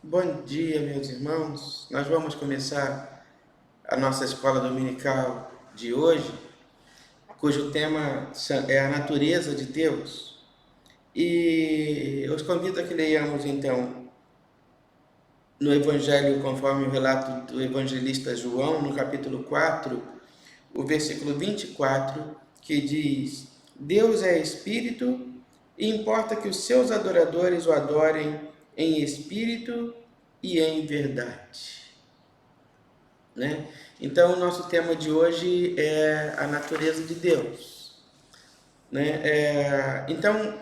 Bom dia, meus irmãos. Nós vamos começar a nossa escola dominical de hoje, cujo tema é a natureza de Deus. E eu os convido a que leiamos então no Evangelho, conforme o relato do evangelista João, no capítulo 4, o versículo 24, que diz: Deus é espírito e importa que os seus adoradores o adorem em espírito e em verdade. Né? Então, o nosso tema de hoje é a natureza de Deus. Né? Então,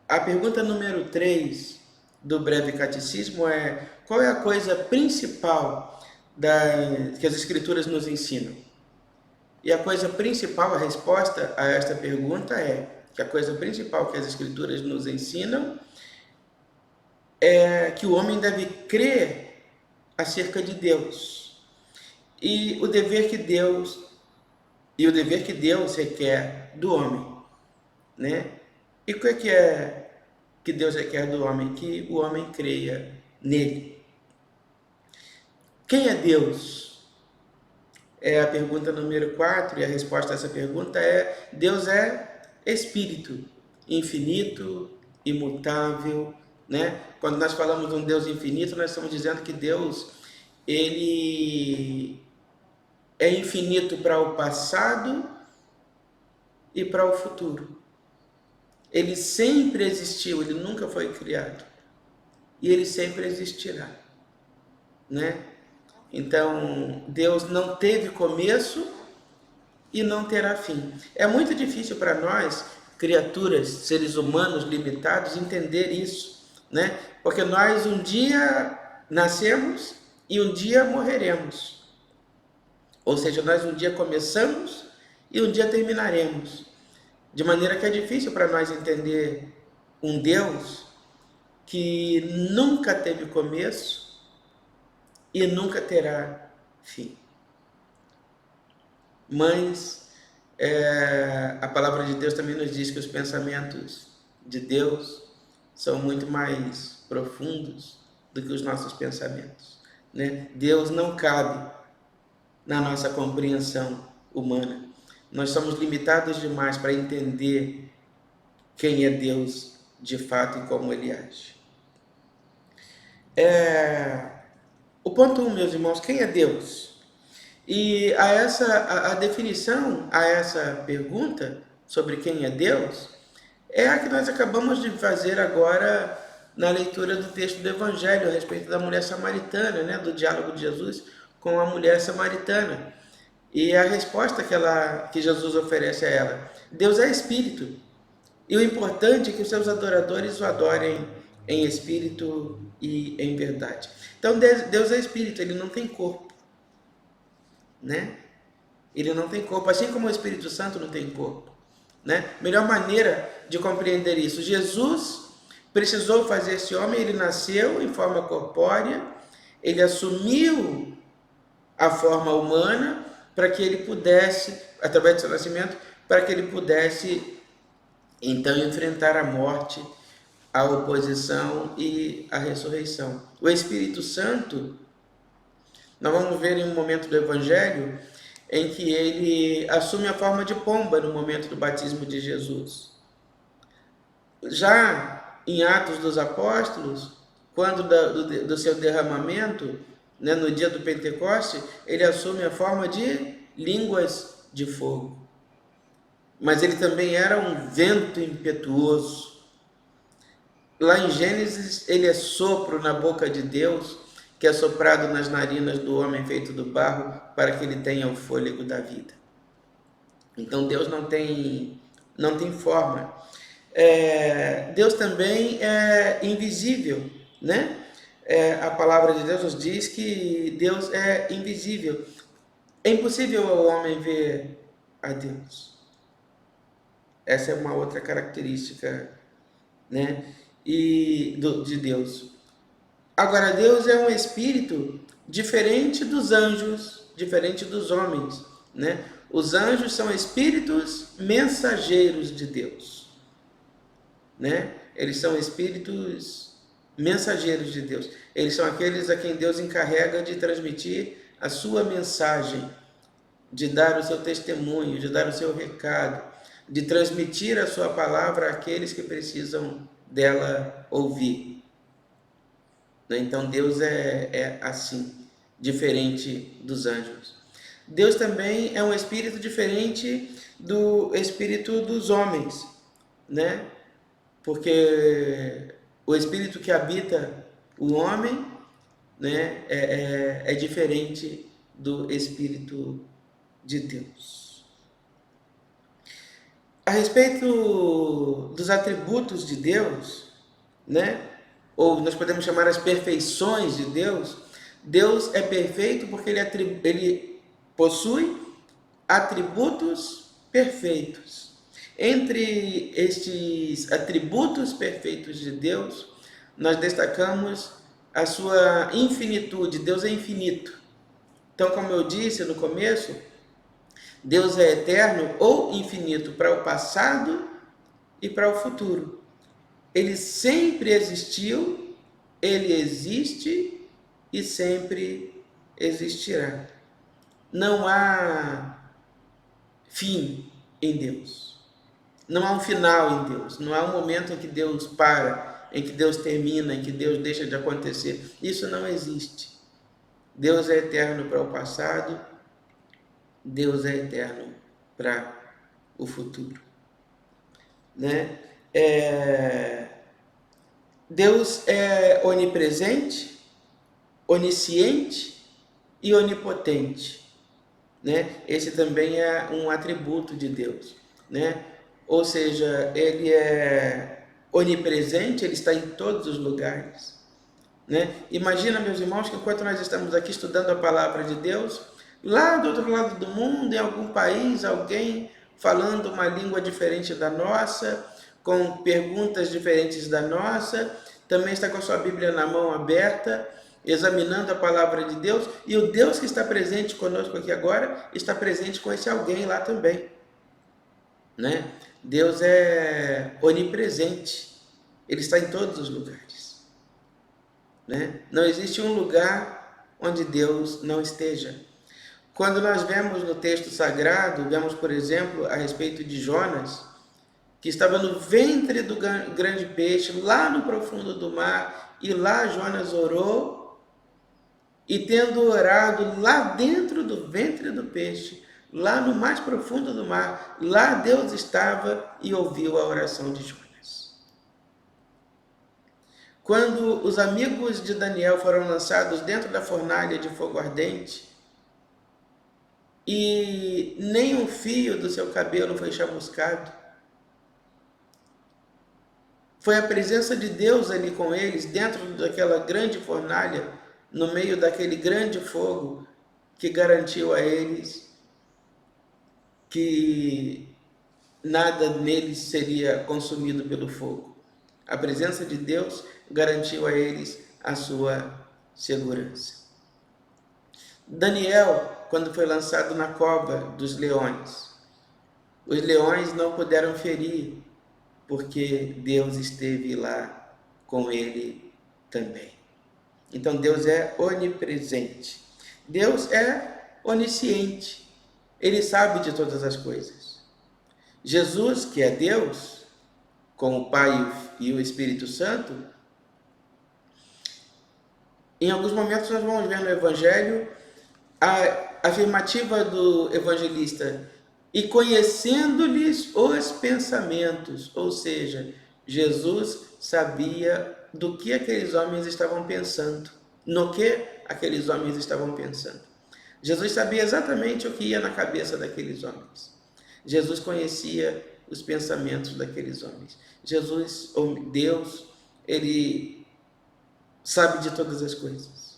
a pergunta número 3 do breve catecismo é: qual é a coisa principal que as Escrituras nos ensinam? E a coisa principal, a resposta a esta pergunta é que a coisa principal que as Escrituras nos ensinam é que o homem deve crer acerca de Deus. E o dever que Deus requer do homem, né? E o que que Deus requer do homem? Que o homem creia nele. Quem é Deus? É a pergunta número 4, e a resposta a essa pergunta é: Deus é espírito, infinito, imutável, né? Quando nós falamos de um Deus infinito, nós estamos dizendo que Deus, ele é infinito para o passado e para o futuro. Ele sempre existiu, ele nunca foi criado. E ele sempre existirá, né? Então, Deus não teve começo e não terá fim. É muito difícil para nós, criaturas, seres humanos limitados, entender isso, né? Porque nós um dia nascemos e um dia morreremos. Ou seja, nós um dia começamos e um dia terminaremos. De maneira que é difícil para nós entender um Deus que nunca teve começo e nunca terá fim. Mas a palavra de Deus também nos diz que os pensamentos de Deus são muito mais profundos do que os nossos pensamentos, né? Deus não cabe na nossa compreensão humana. Nós somos limitados demais para entender quem é Deus de fato e como ele age. O ponto 1, meus irmãos, quem é Deus? E a definição a essa pergunta sobre quem é Deus é a que nós acabamos de fazer agora na leitura do texto do Evangelho a respeito da mulher samaritana, né? Do diálogo de Jesus com a mulher samaritana. E a resposta que Jesus oferece a ela: Deus é espírito. E o importante é que os seus adoradores o adorem em espírito e em verdade. Então, Deus é espírito, ele não tem corpo, né? Ele não tem corpo, assim como o Espírito Santo não tem corpo, né? Melhor maneira de compreender isso: Jesus precisou fazer-se homem, ele nasceu em forma corpórea, ele assumiu a forma humana para que ele pudesse, através do seu nascimento, para que ele pudesse então enfrentar a morte, a oposição e a ressurreição. O Espírito Santo, nós vamos ver em um momento do Evangelho em que ele assume a forma de pomba no momento do batismo de Jesus. Já em Atos dos Apóstolos, quando do seu derramamento, né, no dia do Pentecoste, ele assume a forma de línguas de fogo. Mas ele também era um vento impetuoso. Lá em Gênesis, ele é sopro na boca de Deus, que é soprado nas narinas do homem feito do barro, para que ele tenha o fôlego da vida. Então Deus não tem forma. Deus também é invisível, né? A palavra de Deus nos diz que Deus é invisível. É impossível ao homem ver a Deus. Essa é uma outra característica, né? De Deus. Agora, Deus é um espírito diferente dos anjos, diferente dos homens, né? Os anjos são espíritos mensageiros de Deus, né? Eles são espíritos mensageiros de Deus. Eles são aqueles a quem Deus encarrega de transmitir a sua mensagem, de dar o seu testemunho, de dar o seu recado, de transmitir a sua palavra àqueles que precisam dela ouvir. Então Deus é assim, diferente dos anjos. Deus também é um espírito diferente do espírito dos homens, né? Porque o espírito que habita o homem, né, é diferente do espírito de Deus. A respeito dos atributos de Deus, né, ou nós podemos chamar as perfeições de Deus, Deus é perfeito porque ele possui atributos perfeitos. Entre estes atributos perfeitos de Deus, nós destacamos a sua infinitude. Deus é infinito. Então, como eu disse no começo, Deus é eterno ou infinito para o passado e para o futuro. Ele sempre existiu, ele existe e sempre existirá. Não há fim em Deus. Não há um final em Deus. Não há um momento em que Deus para, em que Deus termina, em que Deus deixa de acontecer. Isso não existe. Deus é eterno para o passado, Deus é eterno para o futuro. Né? Deus é onipresente, onisciente e onipotente. Né? Esse também é um atributo de Deus. Né? Ou seja, ele é onipresente, ele está em todos os lugares. Né? Imagina, meus irmãos, que enquanto nós estamos aqui estudando a palavra de Deus, lá do outro lado do mundo, em algum país, alguém falando uma língua diferente da nossa, com perguntas diferentes da nossa, também está com a sua Bíblia na mão aberta, examinando a palavra de Deus, e o Deus que está presente conosco aqui agora, está presente com esse alguém lá também. Né? Deus é onipresente, ele está em todos os lugares. Né? Não existe um lugar onde Deus não esteja. Quando nós vemos no texto sagrado, vemos, por exemplo, a respeito de Jonas, que estava no ventre do grande peixe, lá no profundo do mar, e lá Jonas orou, e tendo orado lá dentro do ventre do peixe, lá no mais profundo do mar, lá Deus estava e ouviu a oração de Jonas. Quando os amigos de Daniel foram lançados dentro da fornalha de fogo ardente, e nem um fio do seu cabelo foi chamuscado, foi a presença de Deus ali com eles, dentro daquela grande fornalha, no meio daquele grande fogo, que garantiu a eles que nada neles seria consumido pelo fogo. A presença de Deus garantiu a eles a sua segurança. Daniel, quando foi lançado na cova dos leões, os leões não puderam ferir, porque Deus esteve lá com ele também. Então Deus é onipresente. Deus é onisciente. Ele sabe de todas as coisas. Jesus, que é Deus, com o Pai e o Espírito Santo, em alguns momentos nós vamos ver no Evangelho a afirmativa do evangelista: e conhecendo-lhes os pensamentos, ou seja, Jesus sabia do que aqueles homens estavam pensando, no que aqueles homens estavam pensando. Jesus sabia exatamente o que ia na cabeça daqueles homens. Jesus conhecia os pensamentos daqueles homens. Jesus, ou Deus, ele sabe de todas as coisas.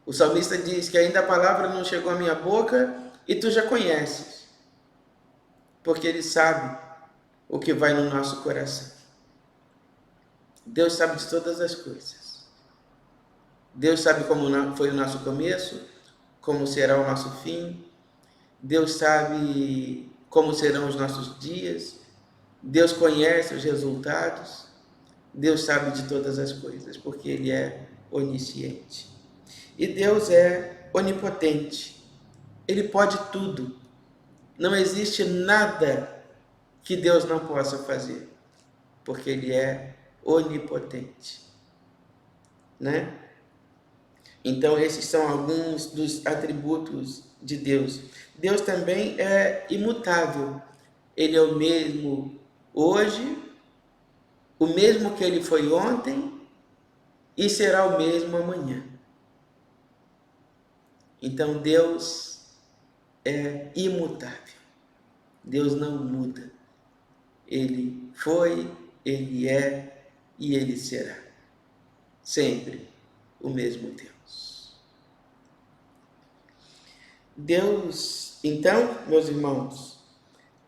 O salmista diz que ainda a palavra não chegou à minha boca e tu já conheces, porque ele sabe o que vai no nosso coração. Deus sabe de todas as coisas. Deus sabe como foi o nosso começo, como será o nosso fim. Deus sabe como serão os nossos dias. Deus conhece os resultados. Deus sabe de todas as coisas, porque Ele é onisciente. E Deus é onipotente. Ele pode tudo. Não existe nada que Deus não possa fazer, porque Ele é onipotente, né? Então, esses são alguns dos atributos de Deus. Deus também é imutável. Ele é o mesmo hoje, o mesmo que Ele foi ontem e será o mesmo amanhã. Então, Deus é imutável. Deus não muda. Ele foi, Ele é e Ele será. Sempre o mesmo Deus. Deus, então, meus irmãos,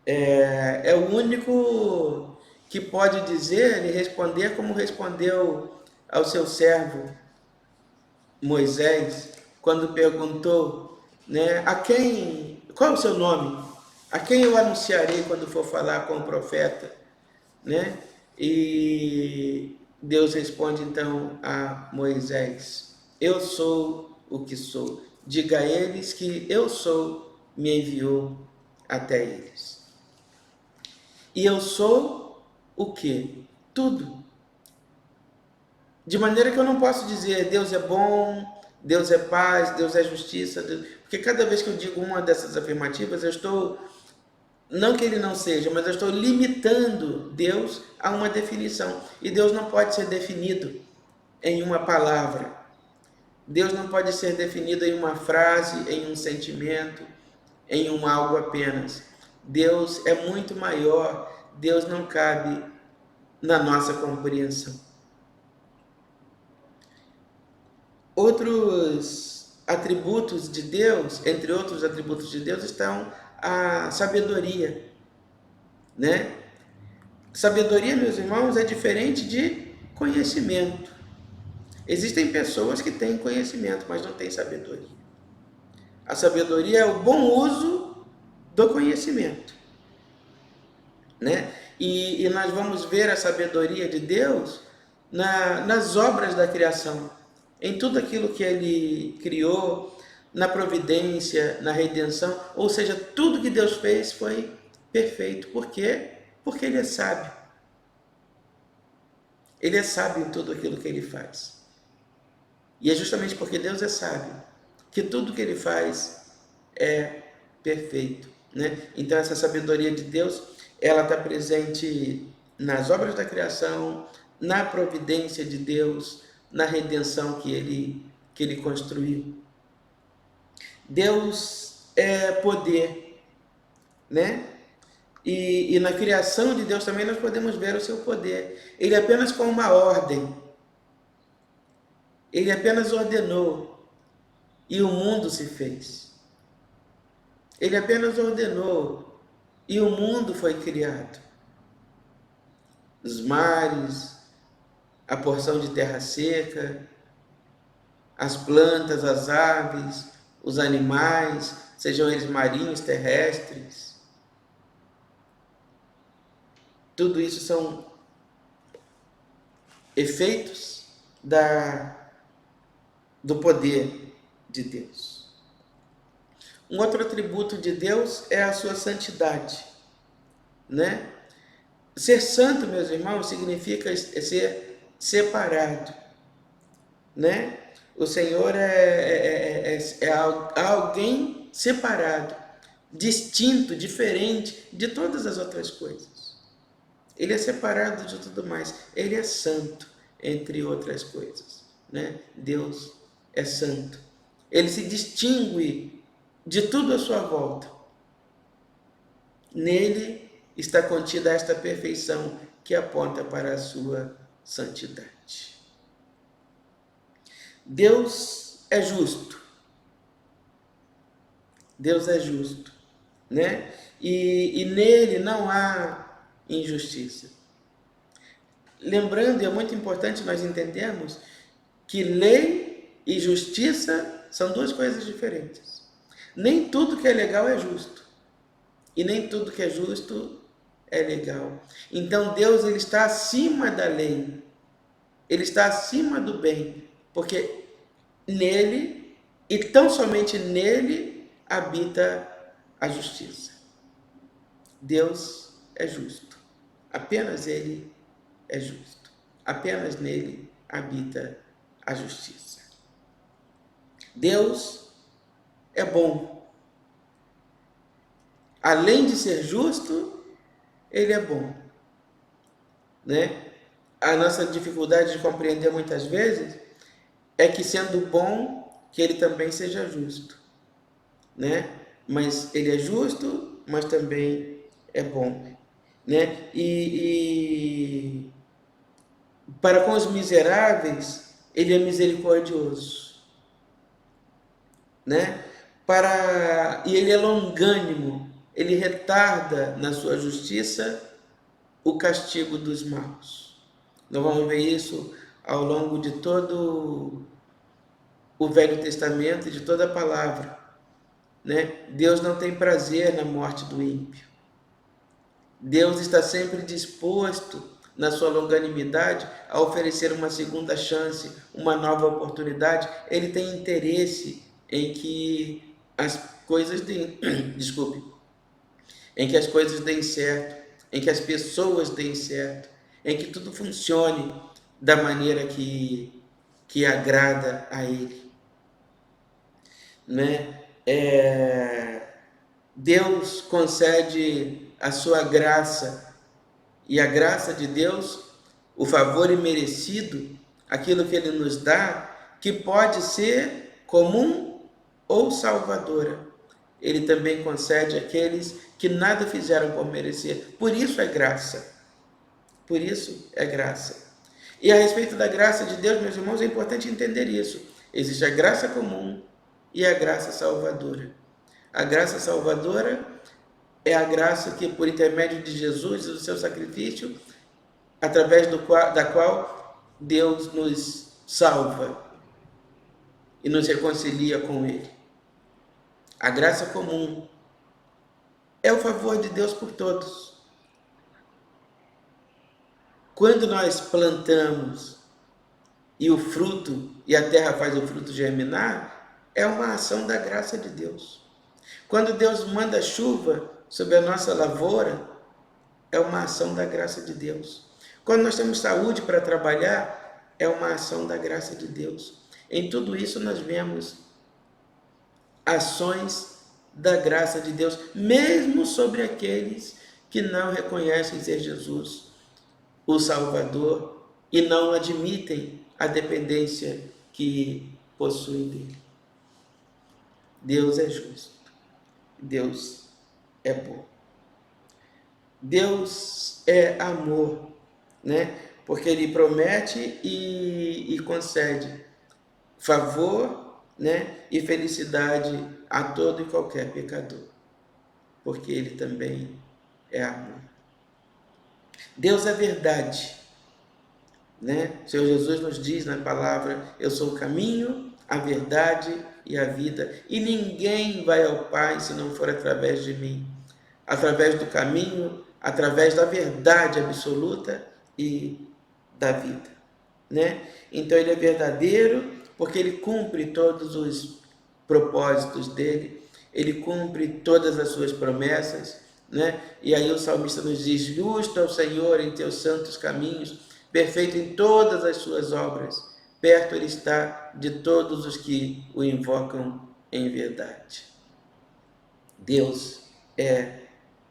é o único que pode dizer e responder como respondeu ao seu servo Moisés, quando perguntou, né, qual é o seu nome? A quem eu anunciarei quando for falar com o profeta, né? E Deus responde então a Moisés: eu sou o que sou. Diga a eles que eu sou, me enviou até eles. E eu sou o quê? Tudo. De maneira que eu não posso dizer Deus é bom, Deus é paz, Deus é justiça, porque cada vez que eu digo uma dessas afirmativas, eu estou, não que ele não seja, mas eu estou limitando Deus a uma definição. E Deus não pode ser definido em uma palavra. Deus não pode ser definido em uma frase, em um sentimento, em um algo apenas. Deus é muito maior, Deus não cabe na nossa compreensão. Outros atributos de Deus, entre outros atributos de Deus, estão a sabedoria, né? Sabedoria, meus irmãos, é diferente de conhecimento. Existem pessoas que têm conhecimento, mas não têm sabedoria. A sabedoria é o bom uso do conhecimento, né? E nós vamos ver a sabedoria de Deus nas obras da criação, em tudo aquilo que Ele criou, na providência, na redenção, ou seja, tudo que Deus fez foi perfeito. Por quê? Porque Ele é sábio. Ele é sábio em tudo aquilo que Ele faz. E é justamente porque Deus é sábio que tudo que Ele faz é perfeito, né? Então essa sabedoria de Deus, ela está presente nas obras da criação, na providência de Deus, na redenção que Ele construiu. Deus é poder, né? E na criação de Deus também nós podemos ver o seu poder. Ele apenas com uma ordem. Ele apenas ordenou e o mundo se fez. Ele apenas ordenou e o mundo foi criado. Os mares, a porção de terra seca, as plantas, as aves, os animais, sejam eles marinhos, terrestres. Tudo isso são efeitos do poder de Deus. Um outro atributo de Deus é a sua santidade, né? Ser santo, meus irmãos, significa ser separado, né? O Senhor é alguém separado, distinto, diferente de todas as outras coisas. Ele é separado de tudo mais. Ele é santo, entre outras coisas, né? Deus é santo. Ele se distingue de tudo à sua volta. Nele está contida esta perfeição que aponta para a sua santidade. Deus é justo. Deus é justo, né? E nele não há injustiça. Lembrando, e é muito importante nós entendermos que lei e justiça são duas coisas diferentes. Nem tudo que é legal é justo. E nem tudo que é justo é legal. Então Deus, ele está acima da lei. Ele está acima do bem, porque nele, e tão somente nele, habita a justiça. Deus é justo. Apenas ele é justo. Apenas nele habita a justiça. Deus é bom. Além de ser justo, ele é bom, né? A nossa dificuldade de compreender muitas vezes é que, sendo bom, que ele também seja justo, né? Mas ele é justo, mas também é bom, né? E para com os miseráveis, ele é misericordioso, né? E ele é longânimo, ele retarda na sua justiça o castigo dos maus. Nós vamos ver isso ao longo de todo o Velho Testamento e de toda a palavra, né? Deus não tem prazer na morte do ímpio. Deus está sempre disposto, na sua longanimidade, a oferecer uma segunda chance, uma nova oportunidade. Ele tem interesse em que as coisas deem, desculpe, em que as coisas deem certo, em que as pessoas deem certo, em que tudo funcione da maneira que agrada a Ele, né? Deus concede a sua graça, e a graça de Deus, o favor imerecido, aquilo que Ele nos dá, que pode ser comum ou salvadora, Ele também concede àqueles que nada fizeram por merecer. Por isso é graça. Por isso é graça. E a respeito da graça de Deus, meus irmãos, é importante entender isso. Existe a graça comum e a graça salvadora. A graça salvadora é a graça que, por intermédio de Jesus e do seu sacrifício, através da qual Deus nos salva e nos reconcilia com Ele. A graça comum é o favor de Deus por todos. Quando nós plantamos e o fruto, e a terra faz o fruto germinar, é uma ação da graça de Deus. Quando Deus manda chuva sobre a nossa lavoura, é uma ação da graça de Deus. Quando nós temos saúde para trabalhar, é uma ação da graça de Deus. Em tudo isso nós vemos ações da graça de Deus, mesmo sobre aqueles que não reconhecem ser Jesus o Salvador e não admitem a dependência que possuem dele. Deus é justo. Deus é bom. Deus é amor, né? Porque ele promete e concede favor, né? E felicidade a todo e qualquer pecador. Porque ele também é amor. Deus é verdade, né? O Senhor Jesus nos diz na palavra: eu sou o caminho, a verdade e a vida, e ninguém vai ao Pai se não for através de mim. Através do caminho, através da verdade absoluta e da vida, né? Então ele é verdadeiro porque ele cumpre todos os propósitos dele, ele cumpre todas as suas promessas, né? E aí o salmista nos diz: justo é o Senhor em teus santos caminhos, perfeito em todas as suas obras, perto ele está de todos os que o invocam em verdade. Deus é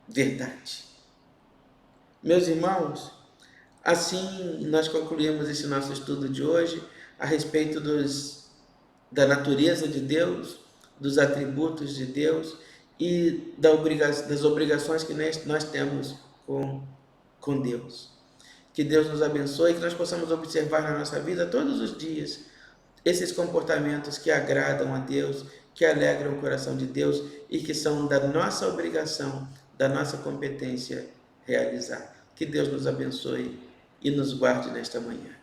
verdade. Meus irmãos, assim nós concluímos esse nosso estudo de hoje a respeito da natureza de Deus, dos atributos de Deus e das obrigações que nós temos com Deus. Que Deus nos abençoe e que nós possamos observar na nossa vida todos os dias esses comportamentos que agradam a Deus, que alegram o coração de Deus e que são da nossa obrigação, da nossa competência realizar. Que Deus nos abençoe e nos guarde nesta manhã.